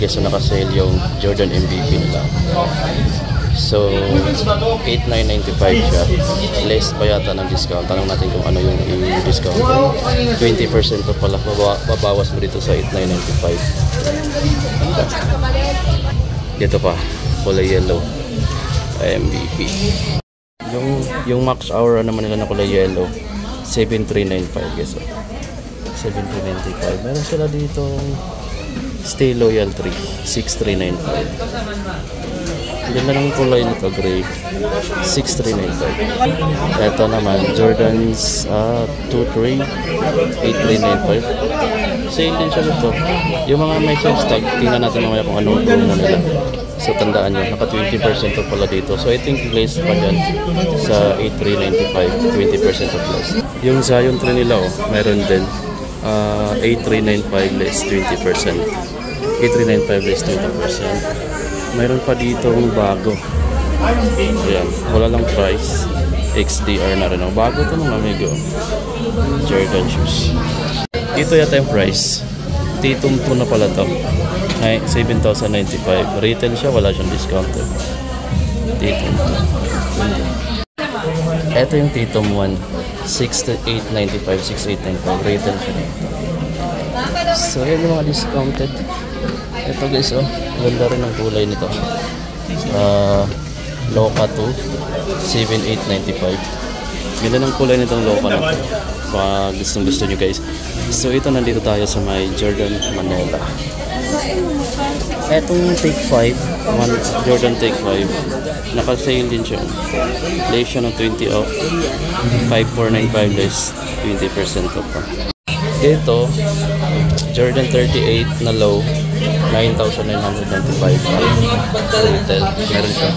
guys, so naka-sale yung Jordan MVP nila. So 8,995 siya. Less pa yata ng discount. Tanong natin kung ano yung discount. 20% to pala. Babawas mo dito sa 8,995. Dito pa, kulay yellow, MVP. Yung max hour naman nila na kulay yellow, 7,395 guys. 7,395. Meron sila dito Stay Loyal 3, 6,395. Ganda ng kulay nito, gray, 6,395. Ito naman Jordans 2-3, 8,395. Sale din siya nito. Yung mga may sales tag, tingnan natin mamaya kung anong promo nila. So tandaan nyo, naka 20% off pala dito. So I think less pa dyan sa 8,395, 20% off less. Yung Zion 3 nila, meron din 8,395 less 20%. 8,395 less 20%. Mayroon pa dito bago. Ayan, wala lang price. XDR na rin. Bago ito mga amigo. Jordan shoes. Dito yata yung price. Tatum 2 na pala to. 7,095. Retail siya, wala siyang discount. Tatum 2. Ito yung Tatum 1. 6,895, 6,895. Retail siya. So yan yung mga discounted. Ito guys, oh, ganda rin ang kulay nito. Loka 2, 7,895. Ganda ng kulay nitong Loka na to. Pag gusto nyo guys. So ito, nandito tayo sa may Jordan Manila. Etong Take 5, Jordan Take 5, naka-sale din siya. Less siya ng 20 off. 5,495 less 20% off pa. Ito, Jordan 38 na low, 9,995 retail. Meron siya.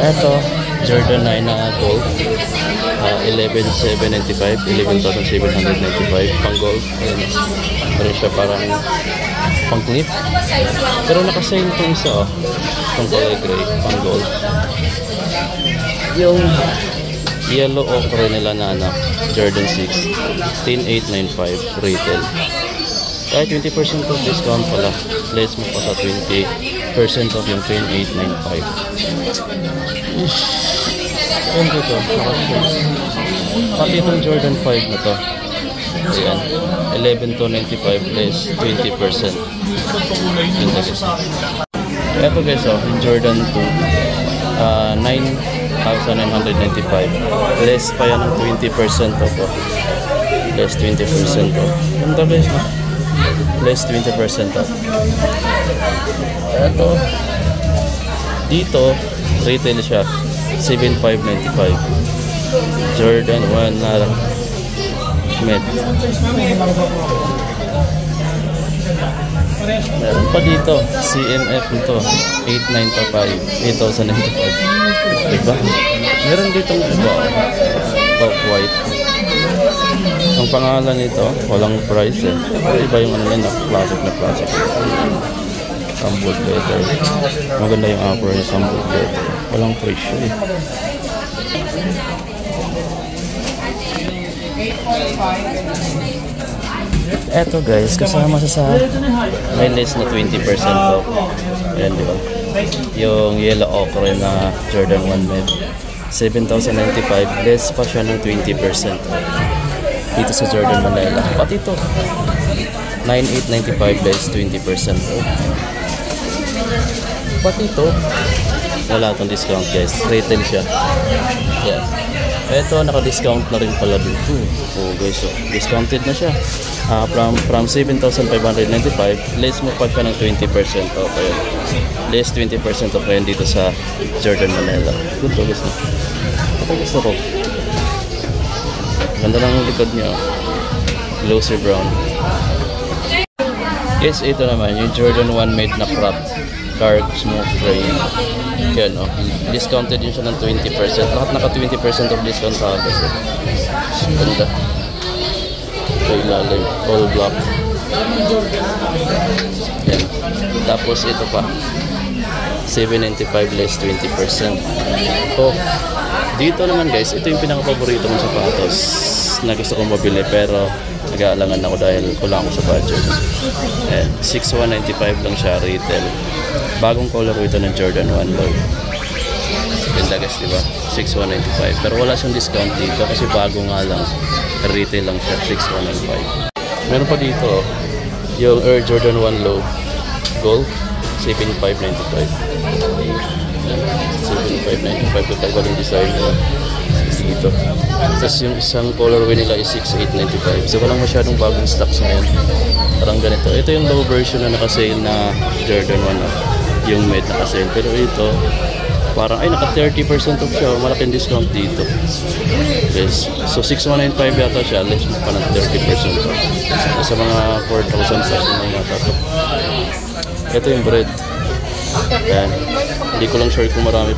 Ito, Jordan 9 na gold, 11,795, 11,795 pang gold. Meron siya parang pang clip. Pero nakasale itong isa, pang color gray, pang gold. Yung yellow ochre nila na Jordan 6, 10,895 retail. Kaya 20% of discount pala. Less mo pa sa 20% of yung 10,895. Ano dito? Pati itong Jordan 5 na to. Ayan. 11,295 less 20%. Ito guys, yung Jordan 2. 9,995. Less pa yan ng 20% off. Less 20% off. Ganda guys, no? Less 20% off. Ito, dito retail siya 7,595. Jordan 1 na med. Meron pa dito CMF nito 8,995, 8,095. Diba? Meron dito iba, off-white. Ang pangalan nito, walang price eh. Pero iba yung ano yan, plastic na plastic. Sample leather. Maganda yung upper yung sample leather. Walang price eh. Eto guys, kasama sa may less na 20% off. Ayan, diba? Yung yellow ochre na Jordan 1 med, 7,095. Less pa siya ng 20% dito sa Jordan Manila. Pati ito 9,895 less 20% off. Pati ito wala itong discount guys. Retail siya. Yeah. Ito naka-discount na rin pala dito. Oh guys, so discounted na siya. From 7,595, less mo pa ng 20% off. Ayan. Less 20% off ayan dito sa Jordan Manila. Good to guys. Ito gusto ko. Ganda ng likod niya. Glossy brown. Yes, ito naman yung Jordan 1 made na cropped dark smoke gray. Yan, no? Discounted din siya ng 20%. Lahat naka 20% of discount sa agad. Ganda. Ito ilalim. All black. Yan. Tapos ito pa. 795 less 20%. Oh, dito naman guys, ito yung pinaka-paborito mong sapatos. shoes na gusto kong mabili pero nag-aalangan ako dahil kulang ako sa budget. 6,195 lang siya retail. Bagong color ito ng Jordan 1 Low. Ganda guys, diba? 6,195. Pero wala siyang discount dito kasi bago nga lang. Retail lang siya, 6,195. Meron pa dito yung Air Jordan 1 Low Gold, 7,595. 7,595. Kagawal yung design nila dito. Tapos yung isang colorway nila is 6,895. So walang masyadong bagong stocks ngayon. Parang ganito. Ito yung low version na naka-sale na Jordan 1, yung mid naka-sale. Pero ito, parang ay naka 30% off siya. Malaking discount dito. Yes. So 6,195 yata siya. Less pa ng 30% off. Sa mga 4,000 sa mga yata to. Ito yung bread. Yan. Hindi ko lang sure kung marami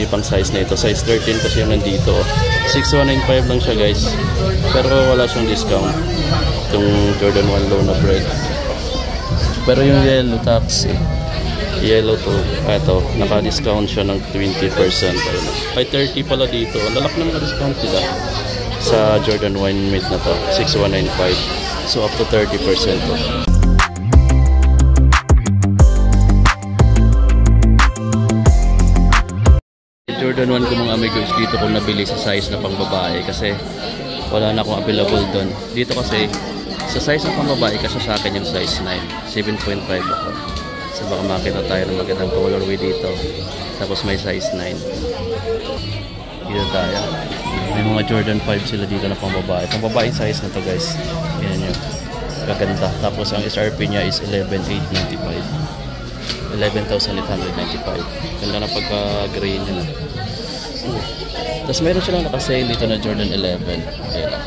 pang size na ito. Size 13 kasi yung nandito. 6,195 lang siya guys. Pero wala siyang discount. Itong Jordan 1 Low na bread. Pero yung yellow taxi, yellow to, ito, naka-discount siya ng 20%. Ayun. Ay 30 pala dito. Ang lalak na mga discount nila sa Jordan 1 mid na to. 6,195. So up to 30% to. Jordan 1 ko mga amigos dito kung nabili sa size na pang babae kasi wala na akong available doon. Dito kasi sa size na pang babae kasi sa akin yung size 9, 7.5 ako. So baka makita tayo ng magandang colorway dito. Tapos may size 9. Dito tayo. May mga Jordan 5 sila dito na pang babae. Pang babae size na to guys. Yan yun. Kaganda. Tapos ang SRP niya is 11,895. 11,895. Ganda na pagka-gray nila. Tapos meron silang nakasale dito na Jordan 11. Ayan.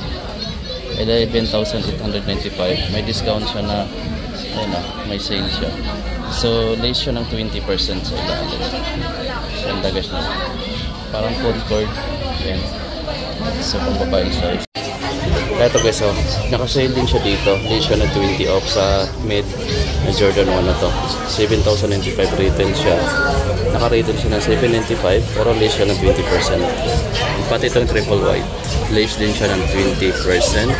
11,895. May discount siya na, ayan na, may sale siya. So, lace siya ng 20% sa ilalim. Ganda guys na. Parang full cord. Ayan. So, pang babae size. Ito guys, oh, nakasale din siya dito. Lace siya ng 20 off sa mid na Jordan 1 na to. 7,095 retail siya. Naka-retail siya ng 795 pero lace siya ng 20%. Pati itong triple white. Lace din siya ng 20%.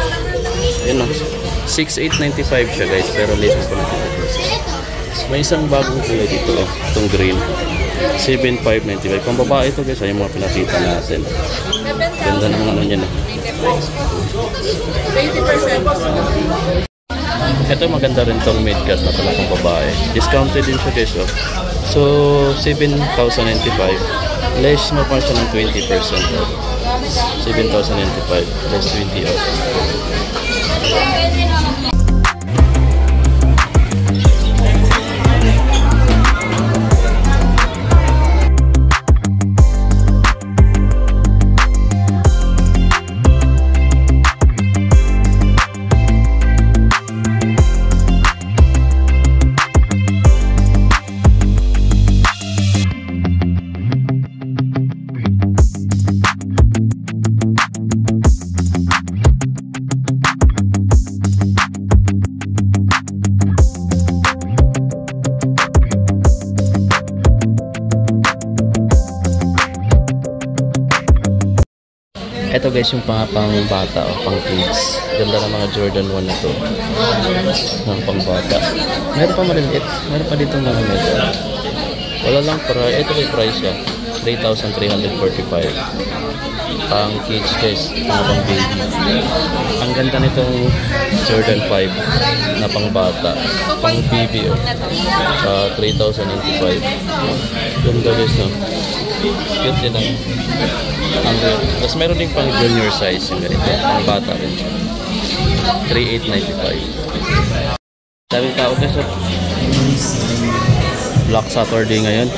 Yun o. 6,895 siya guys pero lace siya ng 20%. May isang bagong kulay dito eh. Itong green. 7,595. Kung babae ito guys, ay yung mga pinakita natin. Ganda ng ano niya na. 20%. Ito maganda rin tong mid-cut na pala kung babae. Discounted din siya guys. Oh. So 7,095. Less mo pa siya ng 20% off. 7,095 less 20 off. Ito guys yung pang bata o pang kids. Ganda ng mga Jordan 1 na to. Ng pang bata. Meron pa maliliit. Meron pa ditong mga medyo. Wala lang para. Ito may price siya. 3,345. Pang kids guys. Pang baby. Ang ganda nitong Jordan 5 na pang bata. Pang baby o. 3,095. Ganda guys no. Cute din ang tapos meron din pang junior size yung ganito. Pang bata rin siya. 3,895. Daming tao guys. Black Saturday ngayon.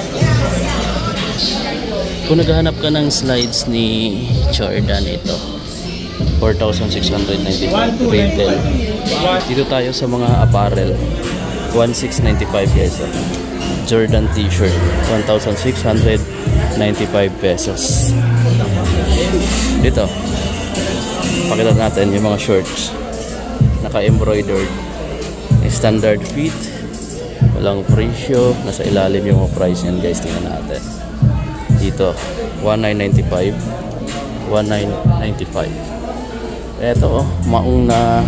Kung naghahanap ka ng slides ni Jordan, ito 4,695 retail. Dito tayo sa mga apparel. 1,695 guys. Jordan t-shirt 1,695 pesos. Dito pakita natin yung mga shorts naka-embroidered, standard fit, walang presyo, nasa ilalim yung mga price yan guys. Tingnan natin dito 1,995 1995. Eto maong na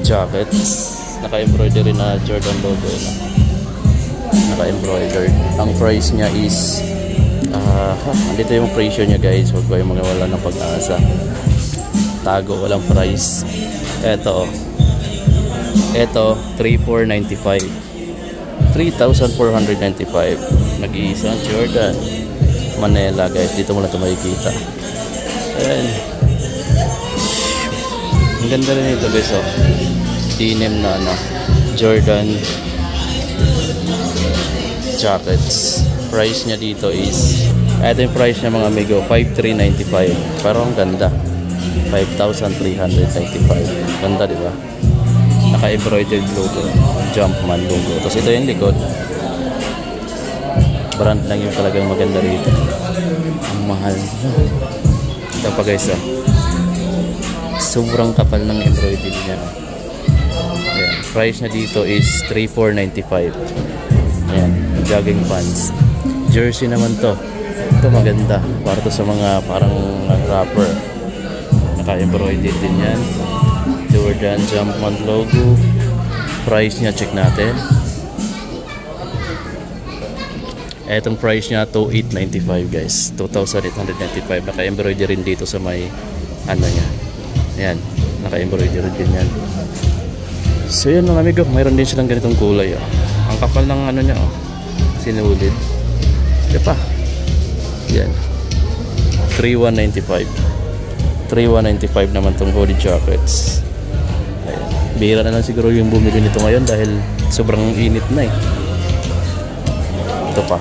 jackets, naka-embroidery na Jordan logo yun. Naka-embroidered. Ang price niya is dito yung presyo niya guys, huwag kayong magawala ng pag-asa. Tago, walang price. Eto 3,495. 3,495. Nag-iisang Jordan Manila guys, dito mo na ito makikita. Ayan, ang ganda rin ito guys, oh. Denim na Jordan jackets. Price niya dito is, ito yung price niya mga amigo, 5,395. Pero ang ganda, 5,395. Ganda diba? Naka-embroidered logo, Jumpman logo. Tapos ito yung likod, brand lang yung talagang maganda rito. Ang mahal. Ito pa guys, oh. Sobrang kapal ng embroidery niya. Ayan. Price niya dito is 3,495. Ayan, jogging pants. Jersey naman to. Ito maganda, para to sa mga parang rapper. Naka-embroidered din yan. Jordan Jumpman logo. Price niya, check natin. Etong price niya 2,895 guys. 2,895. Naka-embroidery rin dito sa may ano niya. Ayan, naka-embroidery din yan. So yun mga amigo, mayroon din silang ganitong kulay, oh. Ang kapal ng ano niya, oh. Sinulid. Diba? Yan. 3,195. 3,195 naman tong hoodie jackets. Ayan. Bihira na lang siguro yung bumili nito ngayon dahil sobrang init na eh. Ito pa.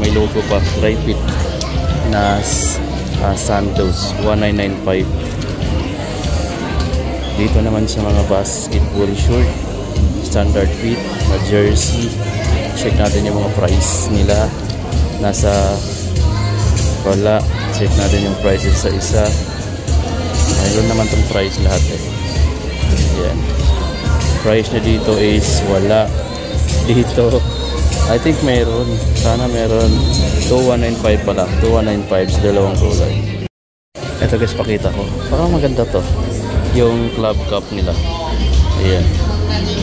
May logo pa, dry fit na Santos 1,995. Dito naman sa mga basketball short, standard fit na jersey. Check natin yung mga price nila. Nasa wala. Check natin yung prices sa isa. Mayroon naman tong price lahat eh. Yan. Price na dito is wala. Dito I think meron. Sana meron. 2,195 pala. 2,195 sa dalawang kulay. Ito guys, pakita ko. Parang maganda to. Yung club cup nila. Ayan.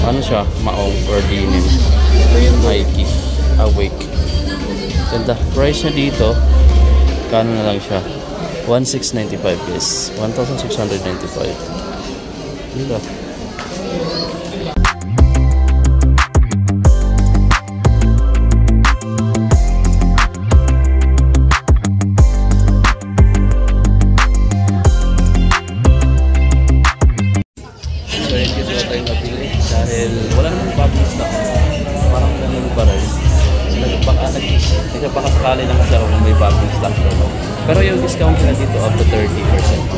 Ano siya? Maong or denim. Nike. Awake. Ganda. Price niya dito, kano na lang siya? 1,695 guys. 1,695. Diba? Dahil wala naman bagong stock, parang ganun pa rin. Nagpakasakali lang kasi ako kung may bagong stock doon. Pero yung discount nila dito up to 30%.